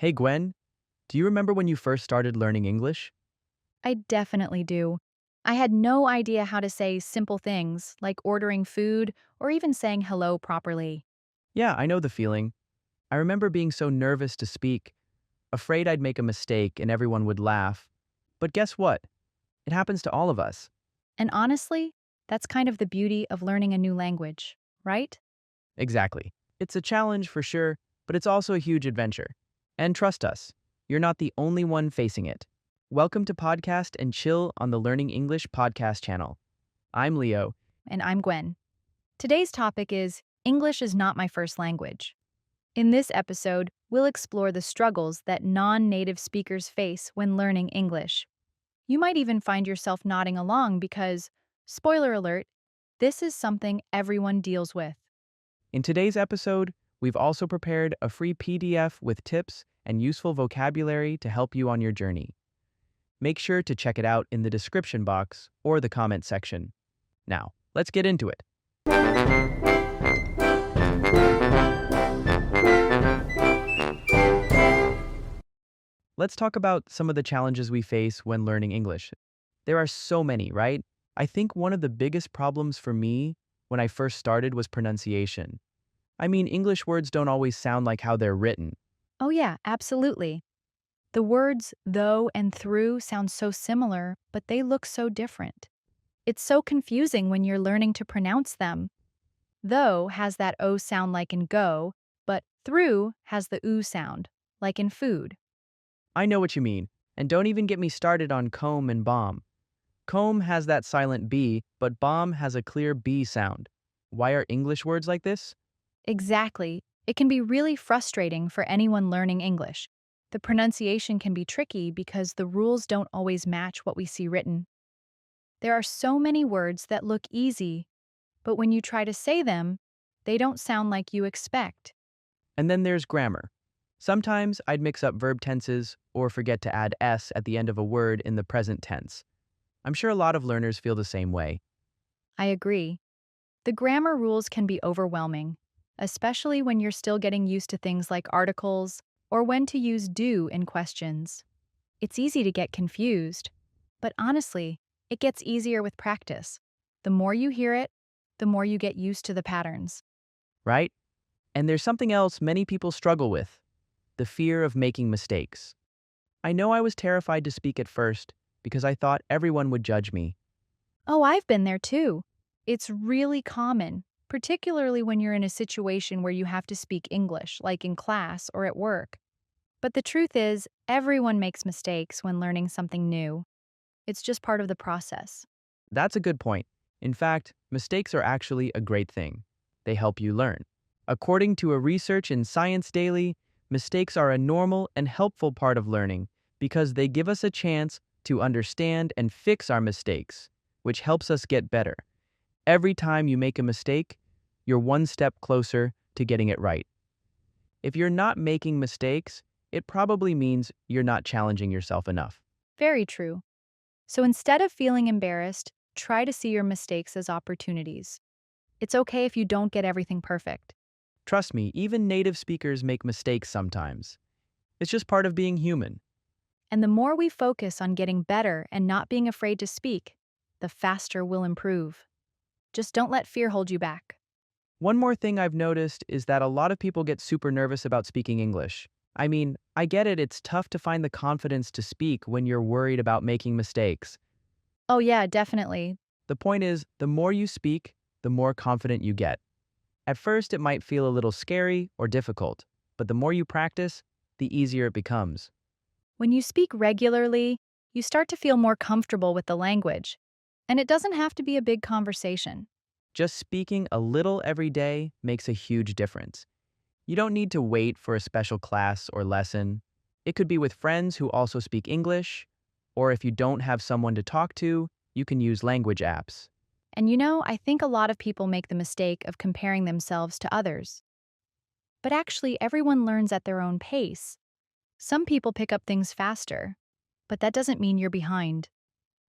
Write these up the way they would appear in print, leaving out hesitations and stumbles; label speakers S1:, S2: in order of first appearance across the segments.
S1: Hey Gwen, do you remember when you first started learning English?
S2: I definitely do. I had no idea how to say simple things like ordering food or even saying hello properly.
S1: Yeah, I know the feeling. I remember being so nervous to speak, afraid I'd make a mistake and everyone would laugh. But guess what? It happens to all of us.
S2: And honestly, that's kind of the beauty of learning a new language, right?
S1: Exactly. It's a challenge for sure, but it's also a huge adventure. And trust us, you're not the only one facing it. Welcome to Podcast and Chill on the Learning English podcast channel. I'm Leo.
S2: And I'm Gwen. Today's topic is English is not my first language. In this episode, we'll explore the struggles that non native speakers face when learning English. You might even find yourself nodding along because, spoiler alert, this is something everyone deals with.
S1: In today's episode, we've also prepared a free PDF with tips and useful vocabulary to help you on your journey. Make sure to check it out in the description box or the comment section. Now, let's get into it. Let's talk about some of the challenges we face when learning English. There are so many, right? I think one of the biggest problems for me when I first started was pronunciation. I mean, English words don't always sound like how they're written.
S2: Oh, yeah, absolutely. The words though and through sound so similar, but they look so different. It's so confusing when you're learning to pronounce them. Though has that O sound like in go, but through has the oo sound, like in food.
S1: I know what you mean, and don't even get me started on comb and bomb. Comb has that silent B, but bomb has a clear B sound. Why are English words like this?
S2: Exactly. It can be really frustrating for anyone learning English. The pronunciation can be tricky because the rules don't always match what we see written. There are so many words that look easy, but when you try to say them, they don't sound like you expect.
S1: And then there's grammar. Sometimes I'd mix up verb tenses or forget to add s at the end of a word in the present tense. I'm sure a lot of learners feel the same way.
S2: I agree. The grammar rules can be overwhelming, especially when you're still getting used to things like articles or when to use do in questions. It's easy to get confused, but honestly, it gets easier with practice. The more you hear it, the more you get used to the patterns.
S1: Right? And there's something else many people struggle with: the fear of making mistakes. I know I was terrified to speak at first because I thought everyone would judge me.
S2: Oh, I've been there too. It's really common, particularly when you're in a situation where you have to speak English, like in class or at work. But the truth is, everyone makes mistakes when learning something new. It's just part of the process.
S1: That's a good point. In fact, mistakes are actually a great thing. They help you learn. According to a research in Science Daily, mistakes are a normal and helpful part of learning because they give us a chance to understand and fix our mistakes, which helps us get better. Every time you make a mistake, you're one step closer to getting it right. If you're not making mistakes, it probably means you're not challenging yourself enough.
S2: Very true. So instead of feeling embarrassed, try to see your mistakes as opportunities. It's okay if you don't get everything perfect.
S1: Trust me, even native speakers make mistakes sometimes. It's just part of being human.
S2: And the more we focus on getting better and not being afraid to speak, the faster we'll improve. Just don't let fear hold you back.
S1: One more thing I've noticed is that a lot of people get super nervous about speaking English. I mean, I get it, it's tough to find the confidence to speak when you're worried about making mistakes.
S2: Oh, yeah, definitely.
S1: The point is, the more you speak, the more confident you get. At first, it might feel a little scary or difficult, but the more you practice, the easier it becomes.
S2: When you speak regularly, you start to feel more comfortable with the language. And it doesn't have to be a big conversation.
S1: Just speaking a little every day makes a huge difference. You don't need to wait for a special class or lesson. It could be with friends who also speak English, or if you don't have someone to talk to, you can use language apps.
S2: And I think a lot of people make the mistake of comparing themselves to others. But actually, everyone learns at their own pace. Some people pick up things faster, but that doesn't mean you're behind.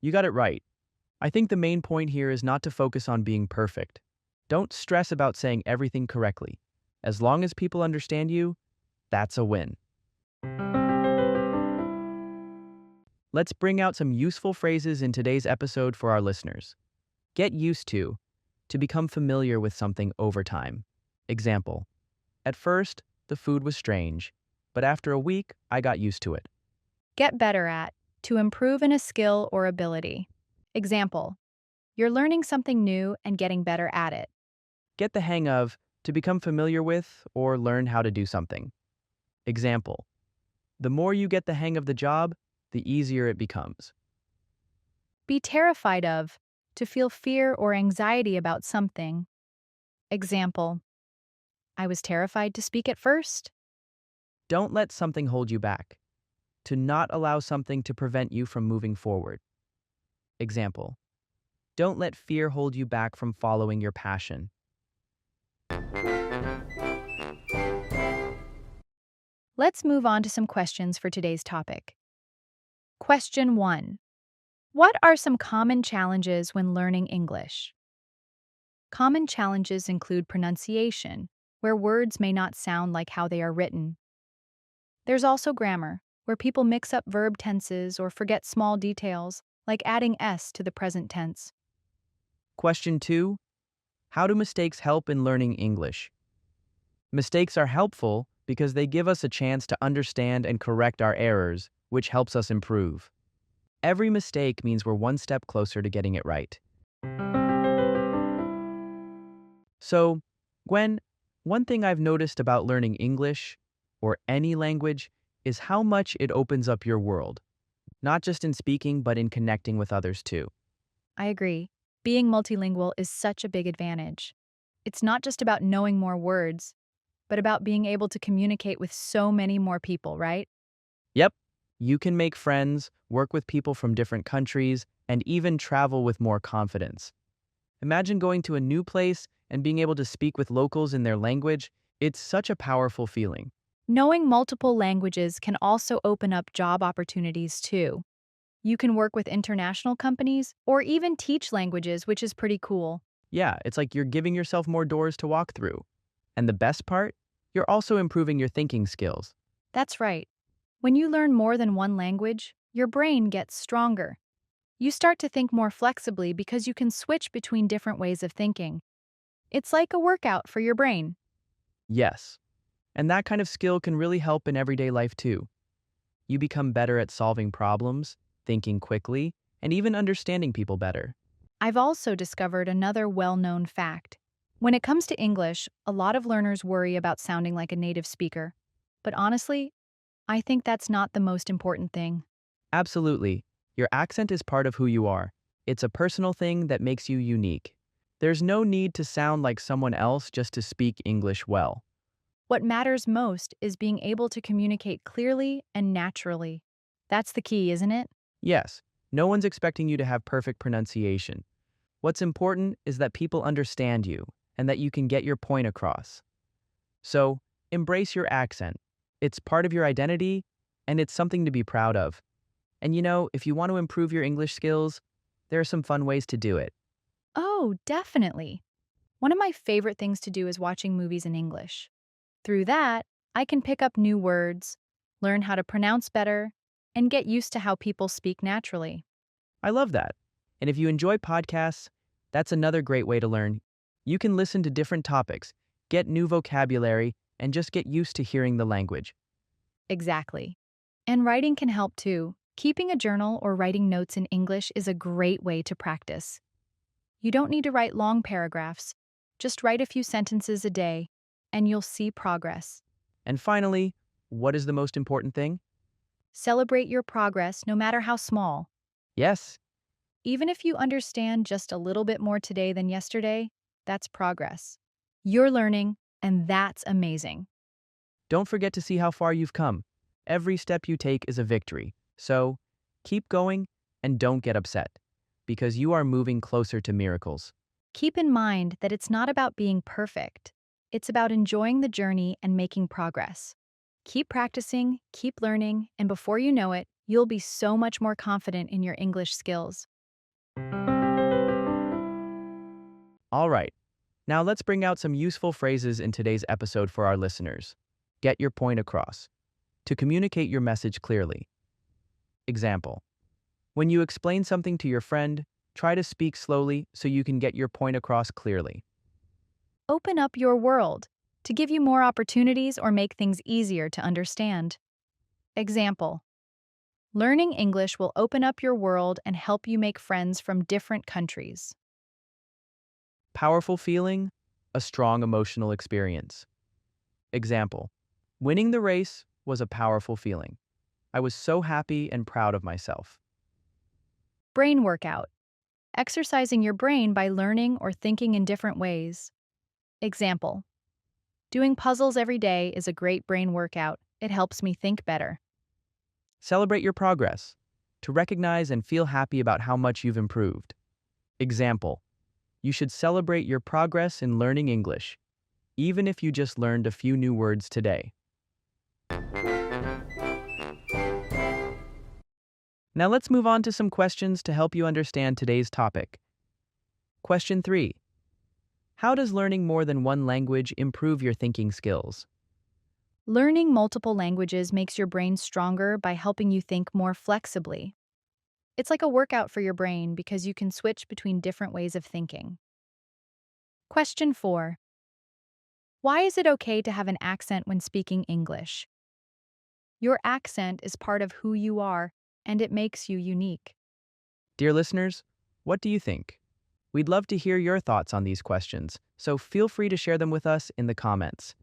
S1: You got it right. I think the main point here is not to focus on being perfect. Don't stress about saying everything correctly. As long as people understand you, that's a win. Let's bring out some useful phrases in today's episode for our listeners. Get used to become familiar with something over time. Example, at first, the food was strange, but after a week, I got used to it.
S2: Get better at, to improve in a skill or ability. Example, you're learning something new and getting better at it.
S1: Get the hang of, to become familiar with or learn how to do something. Example, the more you get the hang of the job, the easier it becomes.
S2: Be terrified of, to feel fear or anxiety about something. Example, I was terrified to speak at first.
S1: Don't let something hold you back. To not allow something to prevent you from moving forward. Example, don't let fear hold you back from following your passion.
S2: Let's move on to some questions for today's topic. Question 1. What are some common challenges when learning English? Common challenges include pronunciation, where words may not sound like how they are written. There's also grammar, where people mix up verb tenses or forget small details, like adding s to the present tense.
S1: Question 2. How do mistakes help in learning English? Mistakes are helpful because they give us a chance to understand and correct our errors, which helps us improve. Every mistake means we're one step closer to getting it right. So, Gwen, one thing I've noticed about learning English, or any language, is how much it opens up your world, not just in speaking, but in connecting with others too.
S2: I agree. Being multilingual is such a big advantage. It's not just about knowing more words, but about being able to communicate with so many more people, right?
S1: Yep, you can make friends, work with people from different countries, and even travel with more confidence. Imagine going to a new place and being able to speak with locals in their language. It's such a powerful feeling.
S2: Knowing multiple languages can also open up job opportunities too. You can work with international companies or even teach languages, which is pretty cool.
S1: Yeah, it's like you're giving yourself more doors to walk through. And the best part? You're also improving your thinking skills.
S2: That's right. When you learn more than one language, your brain gets stronger. You start to think more flexibly because you can switch between different ways of thinking. It's like a workout for your brain.
S1: Yes. And that kind of skill can really help in everyday life too. You become better at solving problems, thinking quickly, and even understanding people better.
S2: I've also discovered another well-known fact. When it comes to English, a lot of learners worry about sounding like a native speaker. But honestly, I think that's not the most important thing.
S1: Absolutely. Your accent is part of who you are. It's a personal thing that makes you unique. There's no need to sound like someone else just to speak English well.
S2: What matters most is being able to communicate clearly and naturally. That's the key, isn't it?
S1: Yes, no one's expecting you to have perfect pronunciation. What's important is that people understand you and that you can get your point across. So, embrace your accent. It's part of your identity and it's something to be proud of. And if you want to improve your English skills, there are some fun ways to do it.
S2: Oh, definitely. One of my favorite things to do is watching movies in English. Through that, I can pick up new words, learn how to pronounce better, and get used to how people speak naturally.
S1: I love that. And if you enjoy podcasts, that's another great way to learn. You can listen to different topics, get new vocabulary, and just get used to hearing the language.
S2: Exactly. And writing can help too. Keeping a journal or writing notes in English is a great way to practice. You don't need to write long paragraphs. Just write a few sentences a day, and you'll see progress.
S1: And finally, what is the most important thing?
S2: Celebrate your progress no matter how small.
S1: Yes,
S2: Even if you understand just a little bit more today than yesterday, that's progress. You're learning, and that's amazing.
S1: don't forget to see how far you've come. Every step you take is a victory. So, keep going and don't get upset, because you are moving closer to miracles.
S2: Keep in mind that it's not about being perfect. It's about enjoying the journey and making progress. Keep practicing, keep learning, and before you know it, you'll be so much more confident in your English skills.
S1: All right, now let's bring out some useful phrases in today's episode for our listeners. Get your point across. To communicate your message clearly. Example, When you explain something to your friend, try to speak slowly so you can get your point across clearly.
S2: Open up your world to give you more opportunities or make things easier to understand. Example: learning English will open up your world and help you make friends from different countries.
S1: Powerful feeling, a strong emotional experience. Example: winning the race was a powerful feeling. I was so happy and proud of myself.
S2: Brain workout: exercising your brain by learning or thinking in different ways. Example: doing puzzles every day is a great brain workout. It helps me think better.
S1: Celebrate your progress, to recognize and feel happy about how much you've improved. Example: you should celebrate your progress in learning English, even if you just learned a few new words today. Now let's move on to some questions to help you understand today's topic. Question 3. How does learning more than one language improve your thinking skills?
S2: Learning multiple languages makes your brain stronger by helping you think more flexibly. It's like a workout for your brain because you can switch between different ways of thinking. Question 4. Why is it okay to have an accent when speaking English? Your accent is part of who you are, and it makes you unique.
S1: Dear listeners, what do you think? We'd love to hear your thoughts on these questions, so feel free to share them with us in the comments.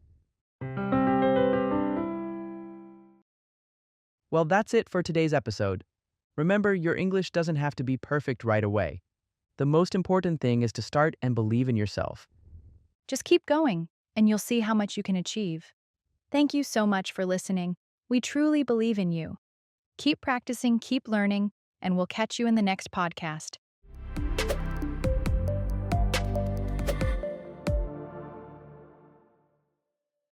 S1: Well, that's it for today's episode. Remember, your English doesn't have to be perfect right away. The most important thing is to start and believe in yourself.
S2: Just keep going, and you'll see how much you can achieve. Thank you so much for listening. We truly believe in you. Keep practicing, keep learning, and we'll catch you in the next podcast.